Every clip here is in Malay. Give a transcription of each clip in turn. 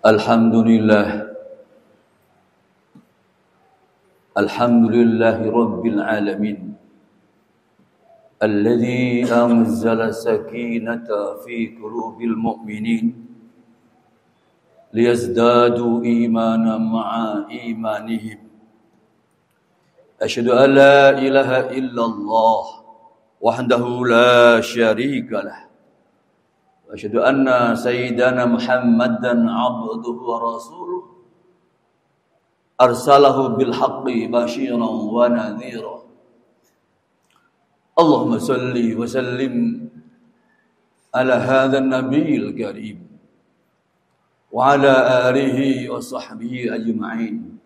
Alhamdulillah Rabbil Alamin Alladhi anzala sakinata fi qulubil mu'minin liyazdadu imanan ma'a imanihim. Asyhadu an la ilaha illallah wahdahu la syarika lah. Asyhadu anna sayyidana Muhammadan abduhu wa rasuluh arsalahu bil haqqi basyiran wa nadhira. Allahumma salli wa sallim ala hadha an-nabiyil karim wa ala alihi wa sahbihi ajma'in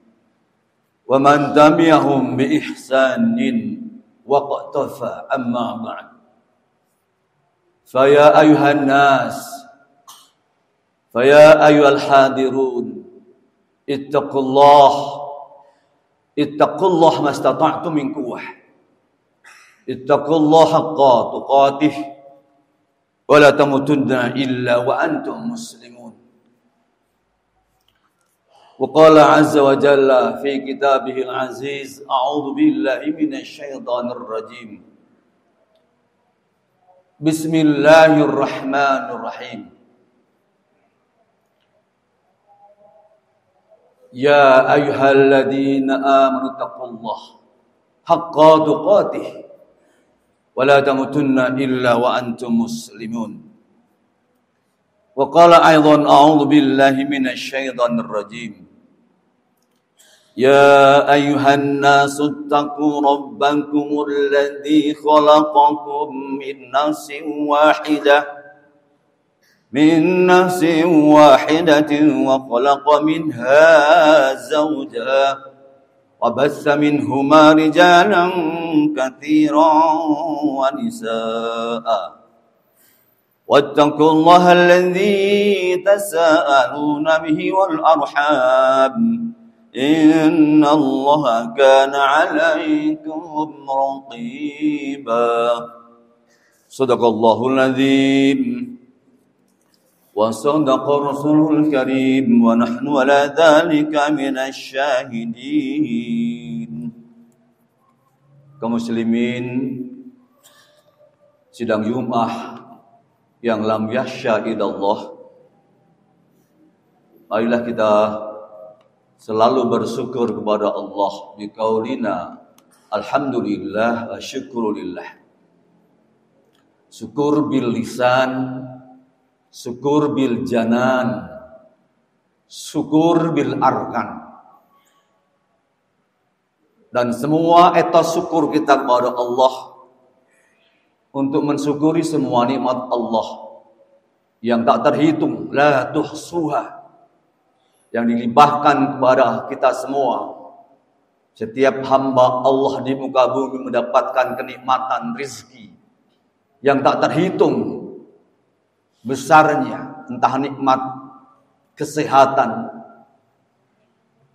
wa man tabi'ahum bi ihsanin wa qatafa amma ba'd. Faya ayuhan nas, faya ayuhal hadirun, ittaqullah mastata'tum min quwwah, ittaqullah haqqa tuqatih, wa la tamutunna illa wa antum muslimun. Wa qala azza wa jalla fi kitabihil aziz, a'udzu billahi minasy syaithanir rajim. Bismillahirrahmanirrahim. Ya ayyuhalladzina amanu taqullaha haqqa tuqatih wa la tamutunna illa wa antum muslimun. Wa qala aidan a'udzu billahi minasy syaithanir rajim. Ya ayyuhan nasu taqu rabbakum alladzi khalaqakum min nafsin wahidatin wa khalaqa minha zawjaha wa bassa minhuma rijalan katsiran wa nisaa'a wattaqullaha alladzi tasaaluna bihi wal arham innallaha kana 'alaikum raqiba. Shadaqallahul azim wa sadaqa rasulul karim wa nahnu ala dzalika minasy syahidin. Kaum muslimin, sidang Jumat yang lam yahsya idallah, marilah kita selalu bersyukur kepada Allah biqaulina alhamdulillah wa syukrulillah. Syukur bil lisan, syukur bil janan, syukur bil arkan. Dan semua etos syukur kita kepada Allah untuk mensyukuri semua nikmat Allah yang tak terhitung, la tuhsuha, yang dilimpahkan kepada kita semua. Setiap hamba Allah di muka bumi mendapatkan kenikmatan rezeki yang tak terhitung besarnya, entah nikmat kesehatan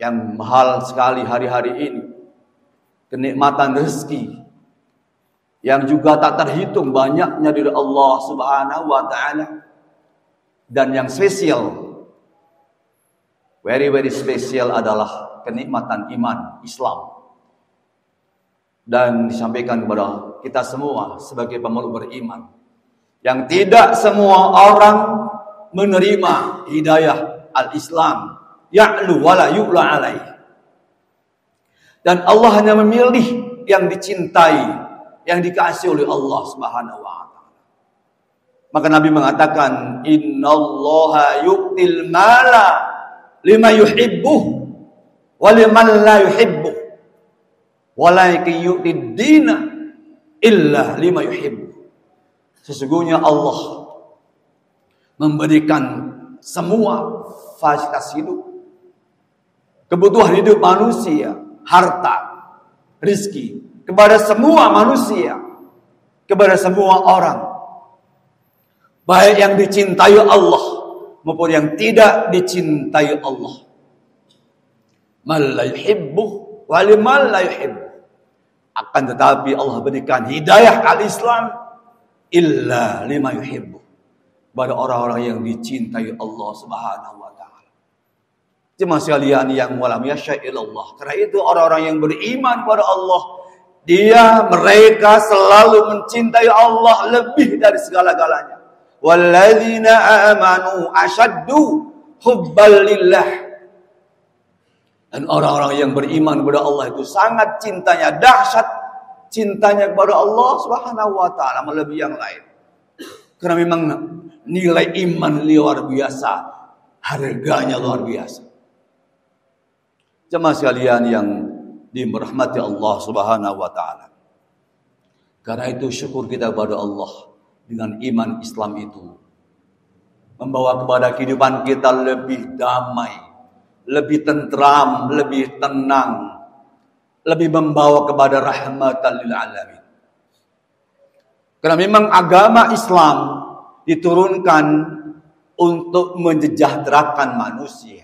yang mahal sekali hari-hari ini, kenikmatan rezeki yang juga tak terhitung banyaknya dari Allah Subhanahu wa taala, dan yang spesial, very special adalah kenikmatan iman Islam. Dan disampaikan kepada kita semua sebagai pemeluk beriman, yang tidak semua orang menerima hidayah al-Islam, ya'lu wala yu'la alaih. Dan Allah hanya memilih yang dicintai, yang dikasihi oleh Allah Subhanahu wa taala. Maka Nabi mengatakan, innallaha yu'til mala lima yuhibbuh wa liman la yuhibbuh walakin yu'tid dina illa lima yuhibbuh. Sesungguhnya Allah memberikan semua fasilitas hidup, kebutuhan hidup manusia, harta, rezeki kepada semua manusia, kepada semua orang, baik yang dicintai Allah maupun yang tidak dicintai Allah. Man la yuhibbu wa liman la yuhibbu. Akan tetapi Allah berikan hidayah al-Islam illa lima yuhibbu, pada orang-orang yang dicintai Allah Subhanahu wa taala. Jemaah sekalian yang walam yasha illallah. Karena itu orang-orang yang beriman kepada Allah, mereka selalu mencintai Allah lebih dari segala-galanya. Walladzina amanu asyaddu hubbal lillah. Dan orang-orang yang beriman kepada Allah itu sangat cintanya, dahsyat cintanya kepada Allah Subhanahu wa taala melebihi yang lain. Karena memang nilai iman luar biasa, harganya luar biasa. Jemaah sekalian yang dirahmati Allah Subhanahu wa taala. Karena itu syukur kita kepada Allah dengan iman Islam itu membawa kepada kehidupan kita lebih damai, lebih tentram, lebih tenang, lebih membawa kepada rahmatan lil alamin. Karena memang agama Islam diturunkan untuk mensejahterakan manusia,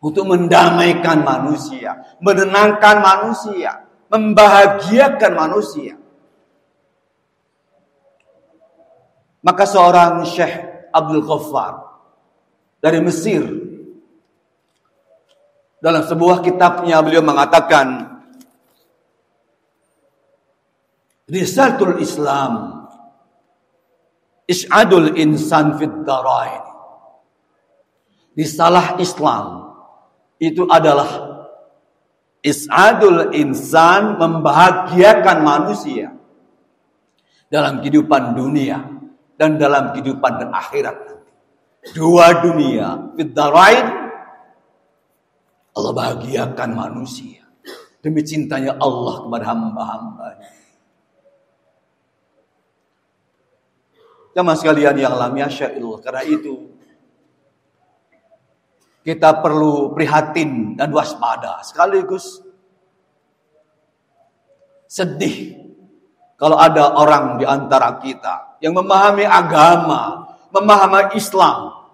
untuk mendamaikan manusia, menenangkan manusia, membahagiakan manusia. Maka seorang Syekh Abdul Ghaffar dari Mesir, dalam sebuah kitabnya beliau mengatakan, Risalatul Islam Is'adul insan fid darain. Risalah Islam itu adalah is'adul insan, membahagiakan manusia dalam kehidupan dunia dan dalam kehidupan akhirat nanti. Dua dunia, fid darain, Allah bahagiakan manusia demi cintanya Allah kepada hamba-hambanya. Jamaah sekalian yang lam yasya'illah, karena itu kita perlu prihatin dan waspada, sekaligus sedih kalau ada orang di antara kita yang memahami agama, memahami Islam,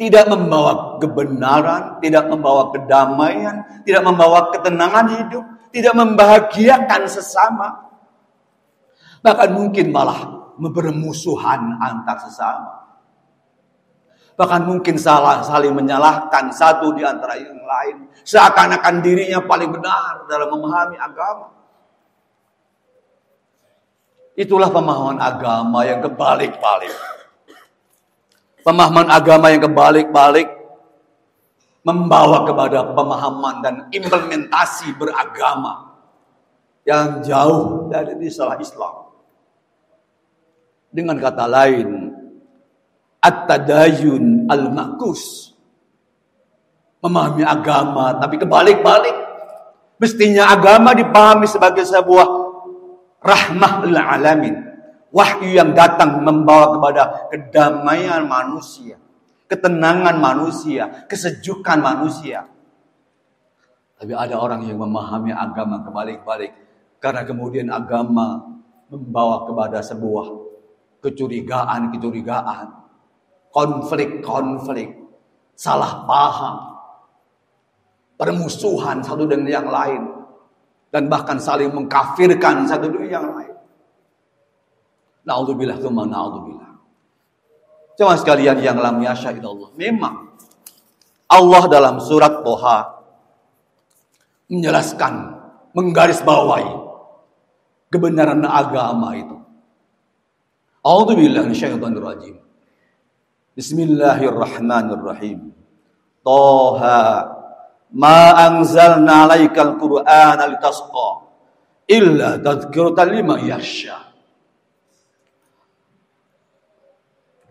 tidak membawa kebenaran, tidak membawa kedamaian, tidak membawa ketenangan hidup, tidak membahagiakan sesama, bahkan mungkin malah bermusuhan antar sesama. Bahkan mungkin saling menyalahkan satu di antara yang lain, seakan-akan dirinya paling benar dalam memahami agama. Itulah pemahaman agama yang kebalik-balik. Pemahaman agama yang kebalik-balik membawa kepada pemahaman dan implementasi beragama yang jauh dari risalah Islam. Dengan kata lain, at-tadayun al-makus, memahami agama tapi kebalik-balik. Mestinya agama dipahami sebagai sebuah rahmah lil alamin, wahyu yang datang membawa kepada kedamaian manusia, ketenangan manusia, kesejukan manusia. Tapi ada orang yang memahami agama kebalik-balik, karena kemudian agama membawa kepada sebuah kecurigaan, konflik, salah paham, permusuhan satu dengan yang lain, dan bahkan saling mengkafirkan satu dengan yang lain. Na'udzubillah tsumma na'udzubillah. Jemaah sekalian yang lam yasya'illah, memang Allah dalam surat Thaha menjelaskan, menggarisbawahi kebenaran agama itu. A'udzubillahi minasyaitonir rajim. Bismillahirrahmanirrahim. Thaha ma anzalna 'alaikal qur'ana litasqa illa tadhkiratan liman yakhsha.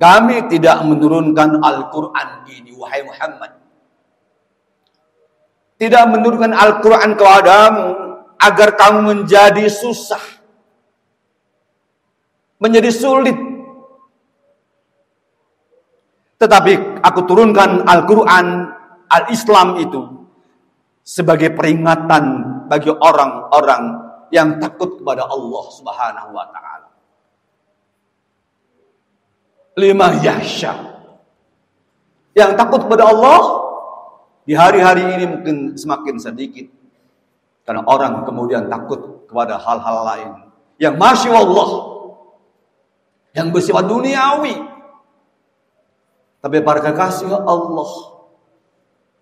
Kami tidak menurunkan Al-Qur'an ini, wahai Muhammad. Tidak menurunkan Al-Qur'an kepadamu agar kamu menjadi susah, menjadi sulit. Tetapi aku turunkan Al-Quran, Al-Islam itu sebagai peringatan bagi orang-orang yang takut kepada Allah Subhanahu wa ta'ala. Lima yakhsha, yang takut kepada Allah di hari-hari ini mungkin semakin sedikit, karena orang kemudian takut kepada hal-hal lain yang masya Allah, yang bersifat duniawi. Tapi para kekasih Allah,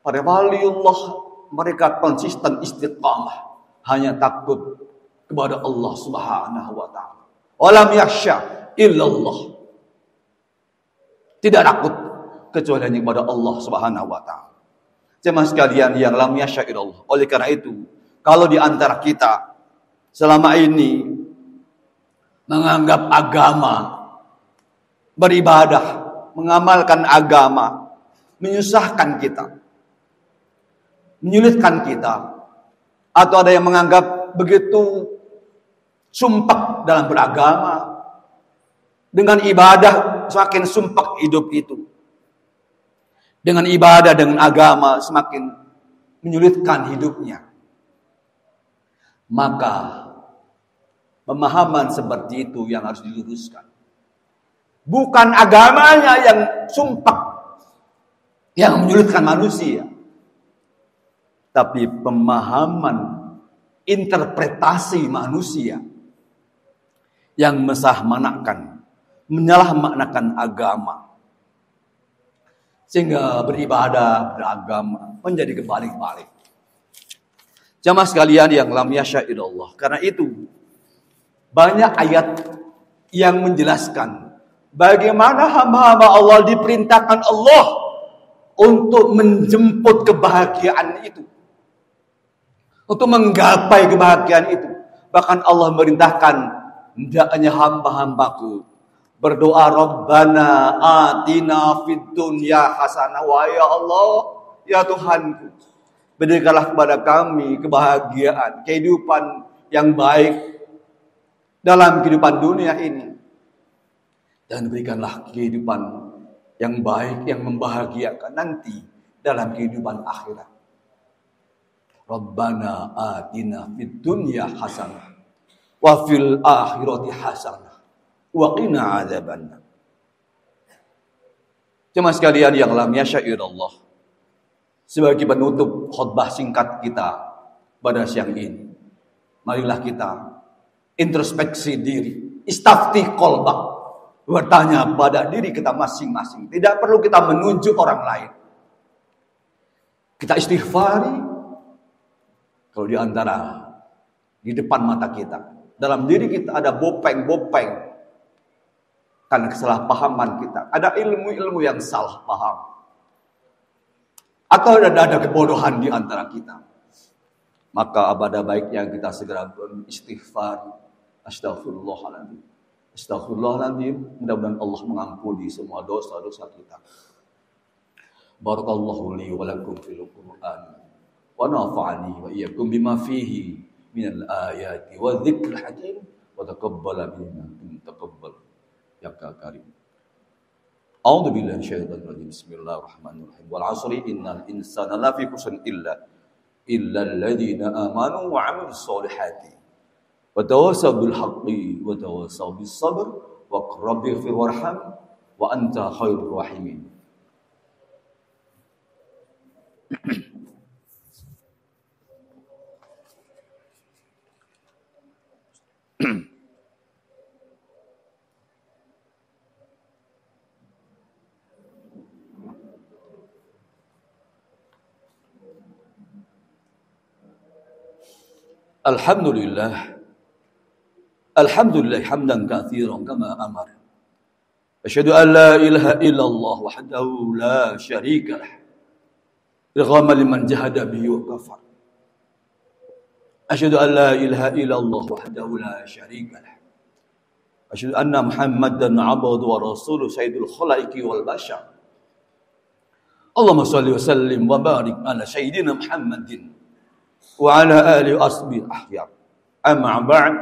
Para waliullah mereka konsisten istiqamah, hanya takut kepada Allah Subhanahu wa taala. Walam yakhsha illallah. Tidak takut kecuali hanya kepada Allah Subhanahu wa taala. Jemaah sekalian yang lam yakhsha illallah. Oleh karena itu, kalau di antara kita selama ini menganggap agama, beribadah, mengamalkan agama menyusahkan kita, menyulitkan kita, atau ada yang menganggap begitu sumpek dalam beragama, dengan ibadah semakin sumpek hidup itu, dengan ibadah, dengan agama semakin menyulitkan hidupnya, maka pemahaman seperti itu yang harus diluruskan. Bukan agamanya yang sumpek, yang menyulitkan manusia, tapi pemahaman, interpretasi manusia yang mesah-manakan, menyalah-maknakan agama, sehingga beribadah, beragama menjadi kebalik-balik. Jamaah sekalian yang lam yasha illallah. Karena itu banyak ayat yang menjelaskan bagaimana hamba-hamba Allah diperintahkan Allah untuk menjemput kebahagiaan itu, untuk menggapai kebahagiaan itu. Bahkan Allah merintahkan, hendaknya hamba-hambaku berdoa, Rabbana atina fid dunya hasanah. Wa ya Allah, ya Tuhanku, berikanlah kepada kami kebahagiaan, kehidupan yang baik dalam kehidupan dunia ini, dan berikanlah kehidupan yang baik, yang membahagiakan nanti dalam kehidupan akhirat. Rabbana atina fid dunya hasanah wa fil akhirati hasanah wa qina adzabannar. Jemaah sekalian yang lam yasha illallah, sebagai penutup khutbah singkat kita pada siang ini, marilah kita introspeksi diri, istafti qalbak, bertanya pada diri kita masing-masing. Tidak perlu kita menunjuk orang lain. Kita istighfari kalau di antara, di depan mata kita, dalam diri kita ada bopeng-bopeng karena kesalahpahaman kita, ada ilmu-ilmu yang salah paham, atau ada kebodohan di antara kita, maka ada baiknya kita segera beristighfar. Astaghfirullahaladzim, astaghfirullahaladzim. Mudah-mudahan Allah mengampuni semua dosa-dosa kita. Barakallahu li wa lakum fil Qur'an wa nafa'ani wa iyyakum bima fihi minal ayati wa dzikril hakim wa taqabbala minna taqabbal ya karim. A'udzu billahi minasyaitonir rajim. Bismillahirrahmanirrahim. Wal 'asri innal insana lafi khusrin illa alladziina aamanu wa 'amilus solihati wa tawassaw bil haqqi wa tawassaw bis sabr wa rabbighfir warham wa anta khairur rahimin. Alhamdulillah, alhamdulillah hamdan katsiran kama amar. Asyhadu an la ilaha illallah wahdahu la syarika lah, irghama liman jahada bihi wa kafar. Asyhadu an la ilaha illallah wahdahu la syarika lah. Asyhadu anna Muhammadan abduhu wa rasuluhu sayyidul khalaiqi wal bashar. Allahumma shalli wa sallim wa barik ala sayyidina Muhammadin wa ala alihi wa ashabihi ahyar. Amma ba'd,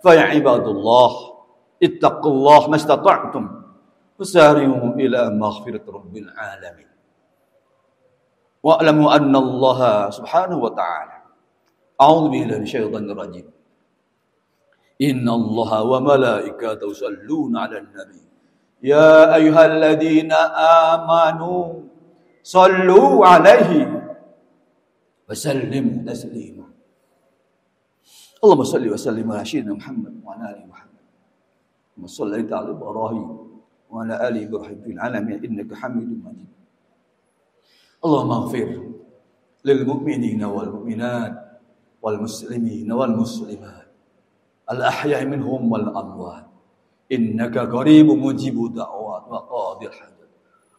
fa ya ibadallah ittaqullaha mastata'tum wasari'u ila maghfirati rabbil alamin. Wa'lamu anna Allah subhanahu wa ta'ala, a'udzu billahi minasyaitonir rajim. Inna Allah wa malaikatahu yusholluna 'alan nabi. Ya ayyuhalladzina amanu shallu 'alaihi wasallimu taslima. Allahumma shalli wa sallim ala sayyidina Muhammad wa ala ali Muhammad. Wa salli ala Ibrahim wa ala ali Ibrahim fil alamin innaka Hamidum Majid. Allahumma ighfir للمؤمنين والمؤمنات والمسلمين والمسلمات الأحياء منهم والأموات إنك قريب مجيب الدعوات وقاضي الحاجات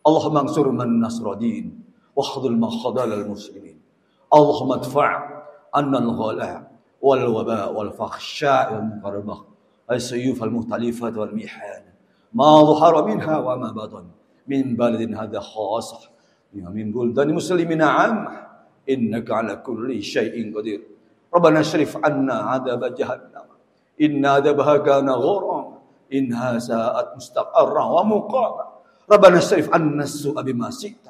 اللهم انصر من نصر دين واخذل من خذل المسلمين اللهم ادفع عنا الغلاء والوباء والفحشاء والمنكر السيوف المختلفة والمحن ما ظهر منها وما بطن من بلد هذا خاصة من بلدان المسلمين عامة إنك على كل شيء قدير ربنا اشرف عنا عذاب جهنم إن عذابها كان غراما إنها ساءت مستقرا ومقاما ربنا اشرف عنا السوء بما شئت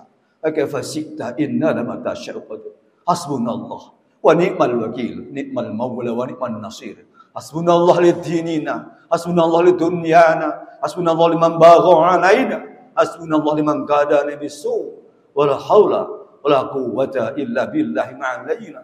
وكيف شئت إنا لما تشاء قدير حسبنا الله ونعم الوكيل نعم المولى ونعم النصير حسبنا الله لديننا حسبنا الله لدنيانا حسبنا الله لمن باغى علينا حسبنا الله لمن كادنا بالسوء ولا حول ولا قوة إلا بالله مع الذين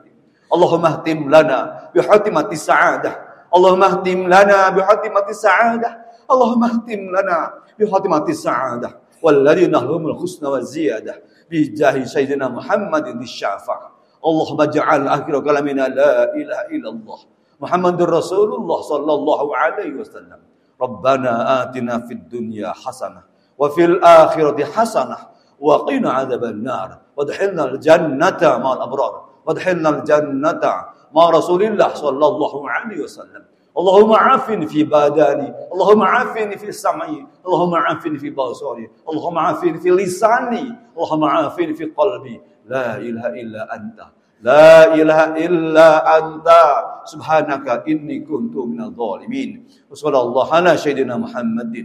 اللهم اهتم لنا بحاتمة السعادة اللهم اهتم لنا بحاتمة السعادة اللهم اهتم لنا بحاتمة السعادة والذين لهم الحسنى والزيادة بجاه سيدنا محمد الشافع اللهم اجعل آخر كلامنا لا إله إلا الله محمد رسول الله صلى الله عليه وسلم ربنا آتنا في الدنيا حسنة وفي الآخرة حسنة وقنا عذاب النار وادخلنا الجنة مع الأبرار وادخلنا الجنة مع رسول الله صلى الله عليه وسلم اللهم عافني في بدني اللهم عافني في سمعي اللهم عافني في بصري اللهم عافني في لساني اللهم عافني في قلبي لا إله إلا أنت لا إله إلا أنت سبحانك إني كنت من الظالمين وصلى الله على سيدنا محمد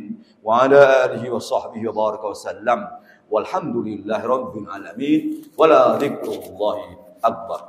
وعلى آله وصحبه وبارك وسلم والحمد لله رب العالمين ولا ذكر الله أكبر